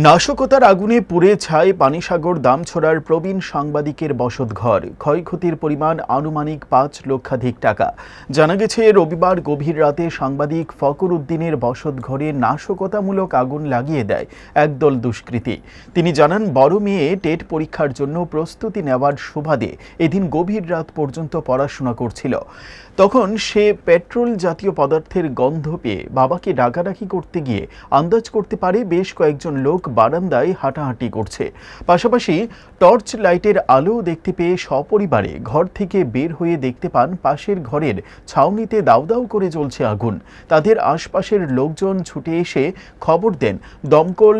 নাশকতার আগুনে পুড়ে ছাই পানিসাগর দামছড়ার প্রবীণ সাংবাদিকের বসতঘর। ক্ষয়ক্ষতির পরিমাণ আনুমানিক ৫ লক্ষাধিক টাকা। জানা গেছে, রবিবার গভীর রাতে সাংবাদিক ফকর উদ্দিনের বসতঘরে নাশকতামূলক আগুন লাগিয়ে দেয় একদল দুষ্কৃতী। তিনি জানান, বড় মেয়ে টেট পরীক্ষার জন্য প্রস্তুতি নেওয়ার সুবাদে এদিন গভীর রাত পর্যন্ত পড়াশোনা করছিল। তখন সে পেট্রোল জাতীয় পদার্থের গন্ধ পেয়ে বাবাকে ডাকাডাকি করতে গিয়ে আন্দাজ করতে পারে বেশ কয়েকজন লোক বারান্দায় হাঁটাহাঁটি করছে। পাশাপাশি টর্চ লাইটের আলো দেখতে পেয়ে সপরিবারে ঘর থেকে বের হয়ে দেখতে পান পাশের ঘরের ছাউনিতে দাউ দাউ করে জ্বলছে আগুন। তাদের আশপাশের লোকজন ছুটে এসে খবর দেন দমকল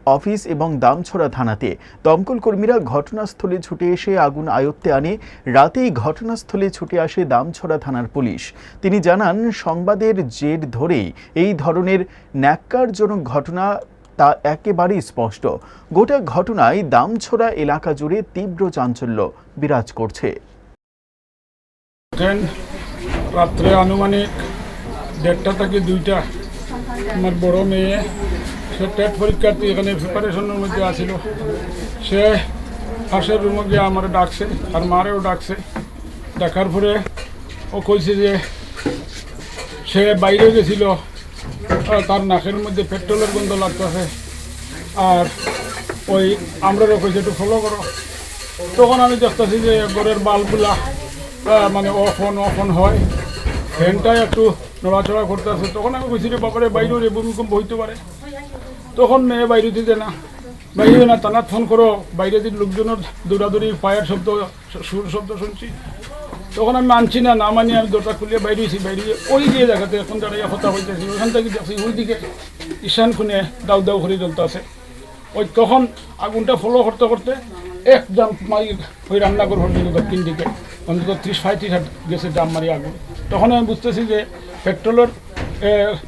অফিস এবং দামছড়া থানাতে। দমকল কর্মীরা ঘটনাস্থলে ছুটে এসে আগুন আয়ত্তে আনে। রাতেই ঘটনাস্থলে ছুটে আসে দামছড়া থানার পুলিশ। তিনি জানান, সংবাদের জের ধরেই এই ধরনের ন্যাক্কারজনক ঘটনা তা একেবারেই স্পষ্ট। গোটা ঘটনায় দামছড়া এলাকা জুড়ে তীব্র চাঞ্চল্য বিরাজ করছে। রাত্রে আনুমানিক 1:30 থেকে 2টা আমার বড় মেয়ে, সে টেট পরীক্ষার্থী, এখানে প্রিপারেশনের মধ্যে আসিল। সে পাশের রুমে গিয়ে আমার ডাকছে, আর মারেও ডাকছে। ডাকার পরে ও কইছে যে সে বাইরে গেছিল, তার নাকের মধ্যে পেট্রোলের গন্ধ লাগতেছে, আর ওই আমরাও কইছে একটু ফলো করো। তখন আমি দেখতেছি যে ঘরের বাল্বগুলা মানে অফ অন হয়, ফ্যানটা একটু নড়াচড়া করতেছে। তখন আমি কইছি যে বাবারে বাইরে রে ভূমিকম্প হইতে পারে। তখন মেয়ে বাইরে দিতে না, বাইরে না, টানাত ফোন করো। বাইরে দিন লোকজনের দৌড়াদৌড়ি, পায়ের শব্দ, সুর শব্দ শুনছি। তখন আমি মানছি না, না মানি আমি দরজা খুলিয়ে বাইরেছি। বাইরে ওই দিয়ে দেখাতে এখন দাঁড়িয়ে কথা হইতেছি, ওখান থেকে দেখছি ওইদিকে ঈশান খুনে দাউ দাউ করে জ্বলতে আছে। ওই তখন আগুনটা ফলো করতে করতে এক জাম্প মারি ওই রান্নাঘর পর্যন্ত দক্ষিণ দিকে অন্তত 30-35 হাত গেছে জাম মারি আগুন। তখন আমি বুঝতেছি যে পেট্রোলের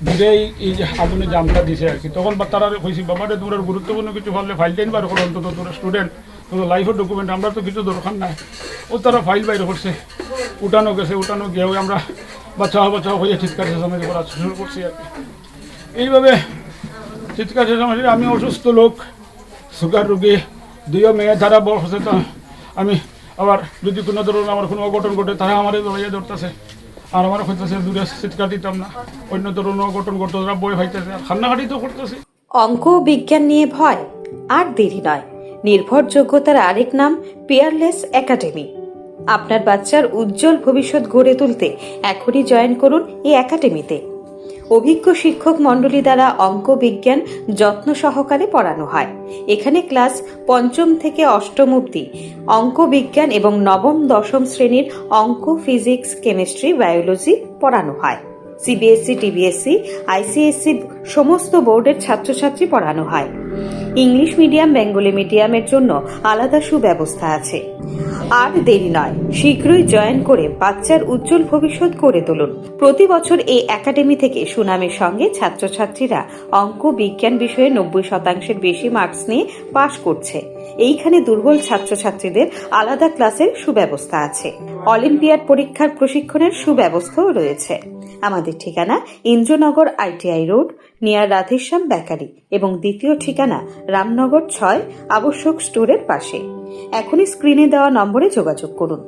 দূরেই এই যে আগুনে জামটা দিছে আর কি। তখন তারা কইছি, বাবারে দূরের গুরুত্বপূর্ণ কিছু পারলে ফাইল টাইন বার করো, অন্তত তোর স্টুডেন্ট, তোর লাইফের ডকুমেন্ট, আমরা তো কিছু দরকার নাই। ও তারা ফাইল বাইরে করছে, উঠানো গেছে। উঠানো গিয়েও আমরা বাঁচাও হয়ে চিৎকার চেঁচামেচি করা শুরু করছি আর কি। এইভাবে চিৎকার চেঁচামেচি, আমি অসুস্থ লোক, সুগার রুগী, 2 মেয়ে, তারা বড় সচেতন। আমি আবার যদি কোনো ধরনের আমার কোনো অঘটন ঘটে, তারা আমারে দৌড়াইয়া ধরতেছে, আর আমার হইতেছে দূরে চিৎকার দিতাম না। অন্য ধরনের অঘটন ঘটতো, তারা বই হইতেছে, আর খান্নাখাটি তো করতেছে। অঙ্ক ও বিজ্ঞান নিয়ে ভয় আর দেরি নয়। নির্ভরযোগ্যতার আরেক নাম পিয়ারলেস একাডেমি। আপনার বাচ্চার উজ্জ্বল ভবিষ্যৎ গড়ে তুলতে এখনই জয়েন করুন এই একাডেমিতে। অভিজ্ঞ শিক্ষক মণ্ডলী দ্বারা অঙ্ক বিজ্ঞান যত্ন সহকারে পড়ানো হয়। এখানে ক্লাস 5ম থেকে 8ম অবধি অঙ্ক বিজ্ঞান এবং 9ম 10ম শ্রেণীর অঙ্ক, ফিজিক্স, কেমিস্ট্রি, বায়োলজি পড়ানো হয়। সিবিএসসি, টিবিএসসি, আইসিএসসি সমস্ত বোর্ডের ছাত্রছাত্রী পড়ানো হয়। ইংলিশ মিডিয়াম, বেঙ্গলি মিডিয়ামের জন্য আলাদা সুব্যবস্থা আছে। আর দেরি নয়, শীঘ্রই জয়েন করে বাচ্চার উজ্জ্বল ভবিষ্যৎ গড়ে তুলুন। প্রতি বছর এই একাডেমি থেকে সুনামের সঙ্গে ছাত্রছাত্রীরা অঙ্ক বিজ্ঞান বিষয়ে 90% বেশি মার্কস নিয়ে পাশ করছে। এইখানে দুর্বল ছাত্রছাত্রীদের আলাদা ক্লাসের সুব্যবস্থা আছে। অলিম্পিয়াড পরীক্ষার প্রশিক্ষণের সুব্যবস্থাও রয়েছে। আমাদের ঠিকানা Indranagar ITI road, near Radheshyam bakery, এবং দ্বিতীয় ঠিকানা রামনগর 6 আবশ্যক স্টোরের পাশে। এখনই স্ক্রিনে দেওয়া নম্বরে যোগাযোগ করুন।